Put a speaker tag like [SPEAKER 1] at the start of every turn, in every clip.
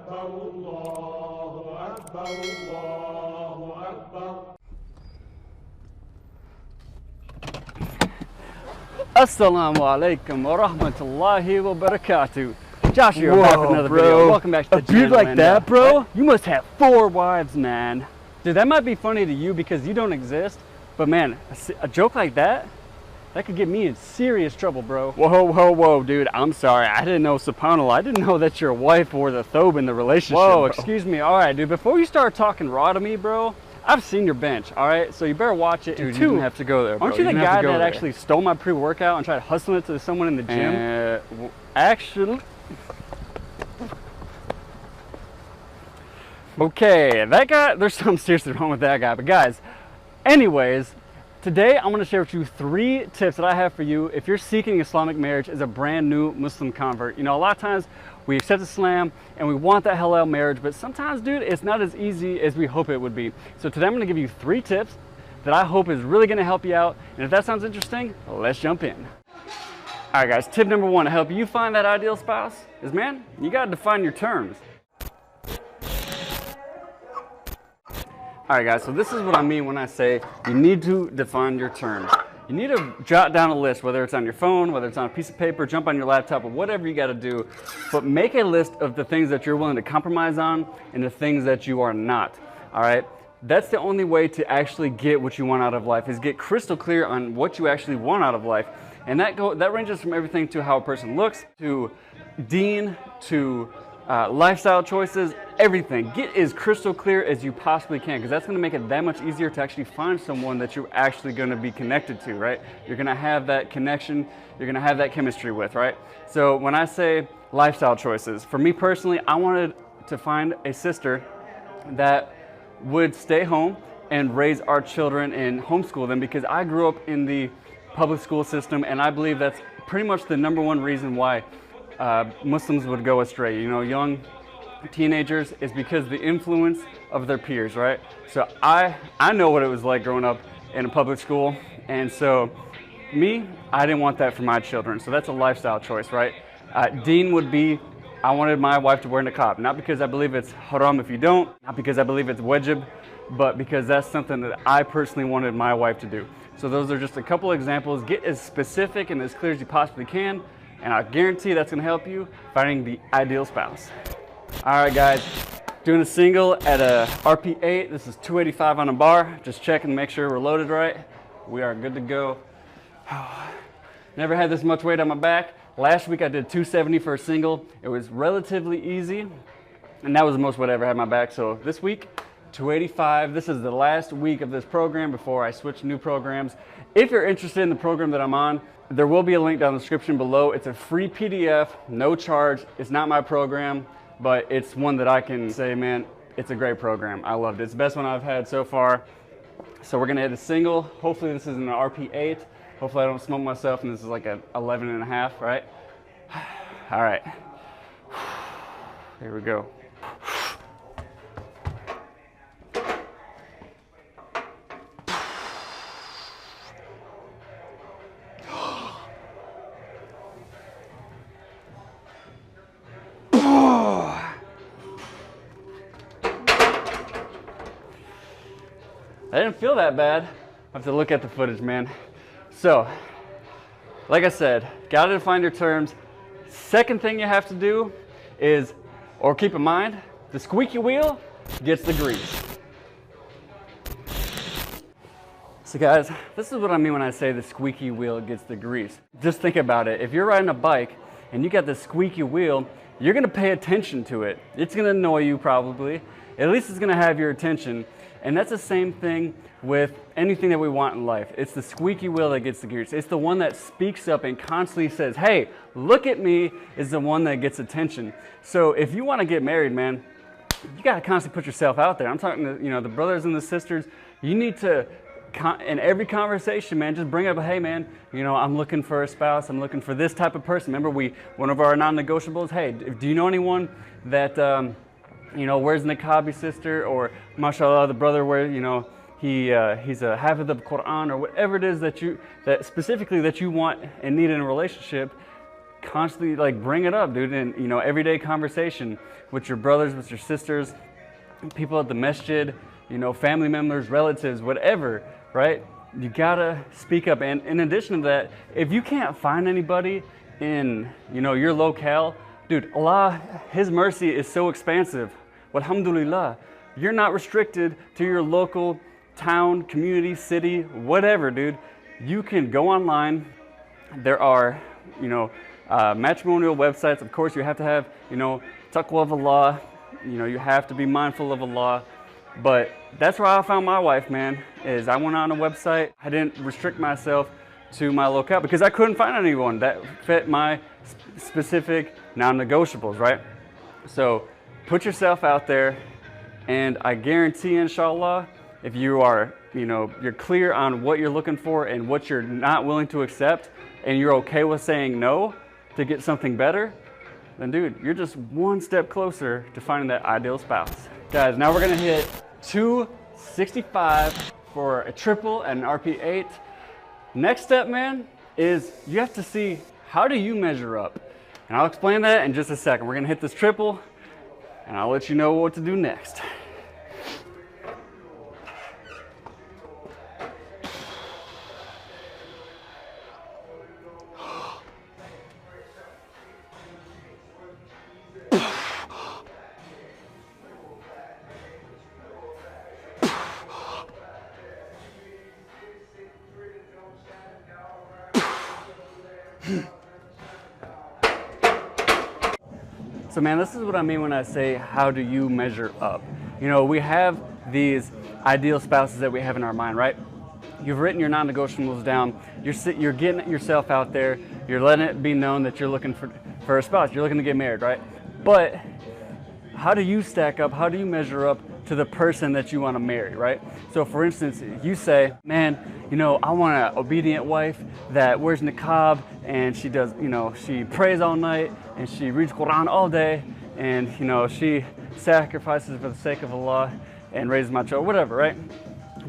[SPEAKER 1] أكبر الله أكبر الله أكبر.
[SPEAKER 2] Assalamu alaikum wa rahmatullahi wa barakatuh. Josh, you're back with another video. Welcome back to the channel. A dude like that, bro? You must have 4 wives, man. Dude, that might be funny to you because you don't exist, but man, a joke like that, that could get me in serious trouble, bro. Whoa, dude, I'm sorry. I didn't know, subhanAllah, I didn't know that your wife or the thobe in the relationship, Whoa, bro. Excuse me. All right, dude, before you start talking raw to me, bro, I've seen your bench, all right? So you better watch it.
[SPEAKER 3] Dude,
[SPEAKER 2] and
[SPEAKER 3] you
[SPEAKER 2] two,
[SPEAKER 3] didn't have to go there, bro.
[SPEAKER 2] Aren't you the guy that actually stole my pre-workout and tried hustling it to someone in the gym? Actually... Okay, that guy, there's something seriously wrong with that guy. But guys, anyways, today I'm going to share with you 3 tips that I have for you if you're seeking Islamic marriage as a brand new Muslim convert. You know, a lot of times we accept Islam and we want that halal marriage, but sometimes, dude, it's not as easy as we hope it would be. So today I'm going to give you 3 tips that I hope is really going to help you out. And if that sounds interesting, let's jump in. All right, guys, tip number 1 to help you find that ideal spouse is, man, you got to define your terms. All right, guys, so this is what I mean when I say you need to define your terms. You need to jot down a list, whether it's on your phone, whether it's on a piece of paper, jump on your laptop, or whatever you got to do. But make a list of the things that you're willing to compromise on and the things that you are not. All right? That's the only way to actually get what you want out of life, is get crystal clear on what you actually want out of life. And that ranges from everything to how a person looks, to deen, to lifestyle choices, everything. Get as crystal clear as you possibly can, because that's going to make it that much easier to actually find someone that you're actually going to be connected to, right? You're going to have that connection, you're going to have that chemistry with, right? So when I say lifestyle choices, for me personally, I wanted to find a sister that would stay home and raise our children and homeschool them, because I grew up in the public school system, and I believe that's pretty much the #1 reason why Muslims would go astray. You know, young teenagers, is because the influence of their peers, right? So I know what it was like growing up in a public school, and so I didn't want that for my children. So that's a lifestyle choice, right? Deen would be, I wanted my wife to wear niqab, not because I believe it's haram if you don't, not because I believe it's wajib, but because that's something that I personally wanted my wife to do. So those are just a couple examples. Get as specific and as clear as you possibly can, and I guarantee that's going to help you finding the ideal spouse. All right, guys, doing a single at a RP8. This is 285 on a bar. Just checking to make sure we're loaded right. We are good to go. Never had this much weight on my back. Last week I did 270 for a single. It was relatively easy, and that was the most weight I ever had on my back. So this week, 285. This is the last week of this program before I switch new programs. If you're interested in the program that I'm on, there will be a link down in the description below. It's a free PDF, no charge. It's not my program, but it's one that I can say, man, it's a great program. I loved it. It's the best one I've had so far. So we're gonna hit a single. Hopefully this is an RP8. Hopefully I don't smoke myself and this is like a 11.5, right? All right, here we go. I didn't feel that bad. I have to look at the footage, man. So, like I said, gotta define your terms. Second thing you have to do is, or keep in mind, the squeaky wheel gets the grease. So guys, this is what I mean when I say the squeaky wheel gets the grease. Just think about it. If you're riding a bike and you got the squeaky wheel, you're gonna pay attention to it. It's gonna annoy you probably. At least it's gonna have your attention. And that's the same thing with anything that we want in life. It's the squeaky wheel that gets the grease. It's the one that speaks up and constantly says, hey, look at me, is the one that gets attention. So if you want to get married, man, you got to constantly put yourself out there. I'm talking to, you know, the brothers and the sisters. You need to, in every conversation, man, just bring up, hey, man, you know, I'm looking for a spouse. I'm looking for this type of person. Remember, one of our non-negotiables, hey, do you know anyone that, you know, wears niqab, sister, or mashallah, the brother where, you know, he's a hafiz of Quran, or whatever it is that specifically that you want and need in a relationship. constantly like bring it up, dude, in, you know, everyday conversation with your brothers, with your sisters, people at the masjid, you know, family members, relatives, whatever, right? You gotta speak up. And in addition to that, if you can't find anybody in, you know, your locale, dude, Allah, His mercy is so expansive. Walhamdulillah. You're not restricted to your local town, community, city, whatever, dude. You can go online. There are, you know, matrimonial websites. Of course, you have to have, you know, taqwa of Allah. You know, you have to be mindful of Allah. But that's where I found my wife, man, is I went on a website. I didn't restrict myself to my locale because I couldn't find anyone that fit my specific non-negotiables, right? So put yourself out there, and I guarantee, inshallah, if you are, you know, you're clear on what you're looking for and what you're not willing to accept, and you're okay with saying no to get something better, then dude, you're just one step closer to finding that ideal spouse. Guys, now we're gonna hit 265 for a triple and an RP8. Next step, man, is you have to see, how do you measure up? And I'll explain that in just a second. We're gonna hit this triple, and I'll let you know what to do next. So man, this is what I mean when I say, how do you measure up? You know, we have these ideal spouses that we have in our mind, right? You've written your non-negotiables down. You're getting yourself out there. You're letting it be known that you're looking for a spouse. You're looking to get married, right? But how do you stack up? How do you measure up to the person that you want to marry, right? So for instance, you say, man, you know, I want an obedient wife that wears niqab and she does, you know, she prays all night and she reads Quran all day and, you know, she sacrifices for the sake of Allah and raises my child, whatever, right?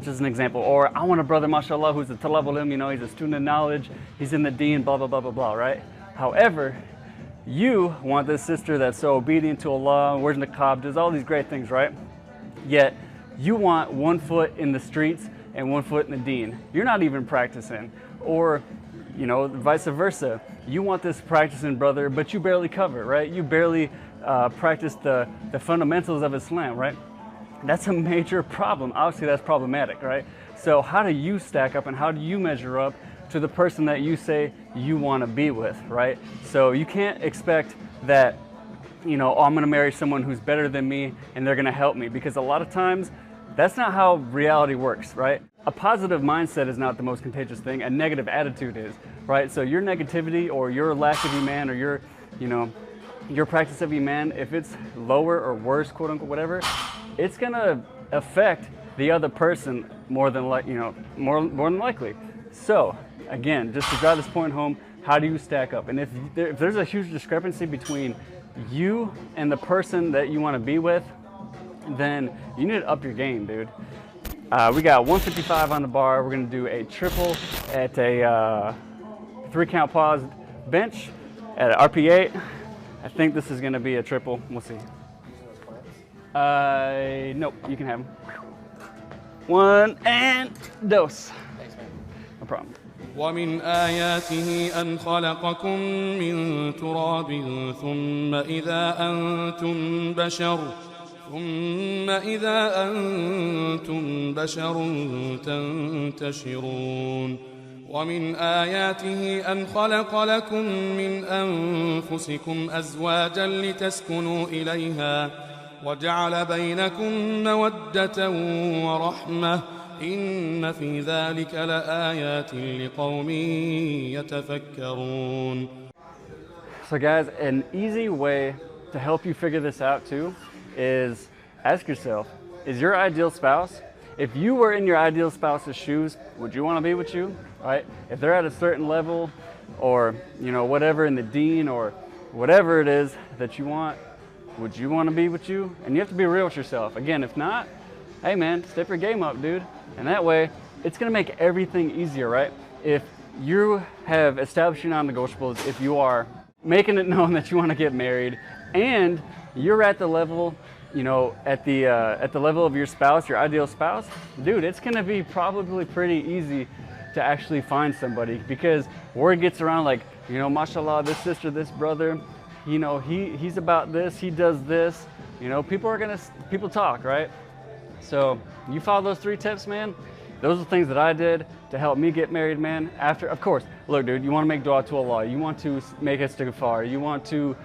[SPEAKER 2] Just an example. Or I want a brother, mashallah, who's a talabul ilm, you know, he's a student of knowledge, he's in the deen, blah, blah, blah, blah, blah, right? However, you want this sister that's so obedient to Allah, wears niqab, does all these great things, right? Yet you want one foot in the streets and one foot in the deen. You're not even practicing. Or, you know, vice versa. You want this practicing brother, but you barely cover, right? You barely practice the fundamentals of Islam, right? That's a major problem. Obviously, that's problematic, right? So how do you stack up and how do you measure up to the person that you say you want to be with, right? So you can't expect that, you know, oh, I'm going to marry someone who's better than me and they're going to help me, because a lot of times that's not how reality works, right? A positive mindset is not the most contagious thing. A negative attitude is, right? So your negativity or your lack of iman or your, you know, your practice of iman, if it's lower or worse, quote unquote, whatever, it's going to affect the other person more than likely. So again, just to drive this point home, how do you stack up? And if there's a huge discrepancy between you and the person that you want to be with, then you need to up your game, dude. We got 155 on the bar. We're gonna do a triple at a 3-count pause bench at an RP8. I think this is gonna be a triple. We'll see. Nope, you can have them. One and dose.
[SPEAKER 3] Thanks, man.
[SPEAKER 2] No problem.
[SPEAKER 4] ومن آياته أن خلقكم من تراب ثم إذا أنتم بشر تنتشرون ومن آياته أن خلق لكم من أنفسكم أزواجا لتسكنوا إليها وجعل بينكم مودة ورحمة إن في ذلك لآيات لقوم يتفكرون.
[SPEAKER 2] So guys, an easy way to help you figure this out too is ask yourself, is your ideal spouse, if you were in your ideal spouse's shoes, would you want to be with you, right? If they're at a certain level or, you know, whatever in the deen or whatever it is that you want, would you want to be with you? And you have to be real with yourself. Again, if not, hey man, step your game up, dude. And that way, it's gonna make everything easier, right? If you have established your non-negotiables, if you are making it known that you want to get married, and you're at the level, you know, at the level of your spouse, your ideal spouse, dude, it's gonna be probably pretty easy to actually find somebody, because word gets around like, you know, mashallah, this sister, this brother, you know, he's about this, he does this, you know, people talk, right? So you follow those 3 tips, man. Those are things that I did to help me get married, man. After, of course, look, dude, you want to make dua to Allah. You want to make istighfar. You want to,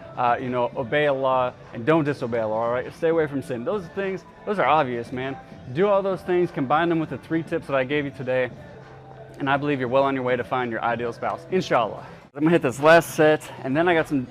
[SPEAKER 2] you know, obey Allah and don't disobey Allah, all right? Stay away from sin. Those things, those are obvious, man. Do all those things, combine them with the 3 tips that I gave you today, and I believe you're well on your way to find your ideal spouse, inshallah. I'm gonna hit this last set, and then I got some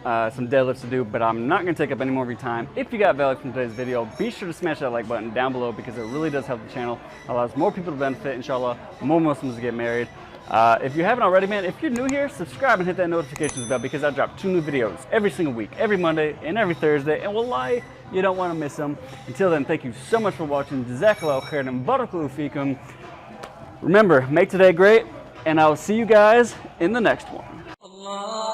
[SPEAKER 2] deadlifts to do, but I'm not gonna take up any more of your time. If you got value from today's video, be sure to smash that like button down below, because it really does help the channel, allows more people to benefit, inshallah, more Muslims to get married. If you haven't already, man, if you're new here, subscribe and hit that notifications bell, because I drop 2 new videos every single week, every Monday and every Thursday, and wallahi, you don't wanna miss them. Until then, thank you so much for watching. Jazakallahu khairan, barakallahu feekum. Remember, make today great, and I will see you guys in the next one.
[SPEAKER 3] Allah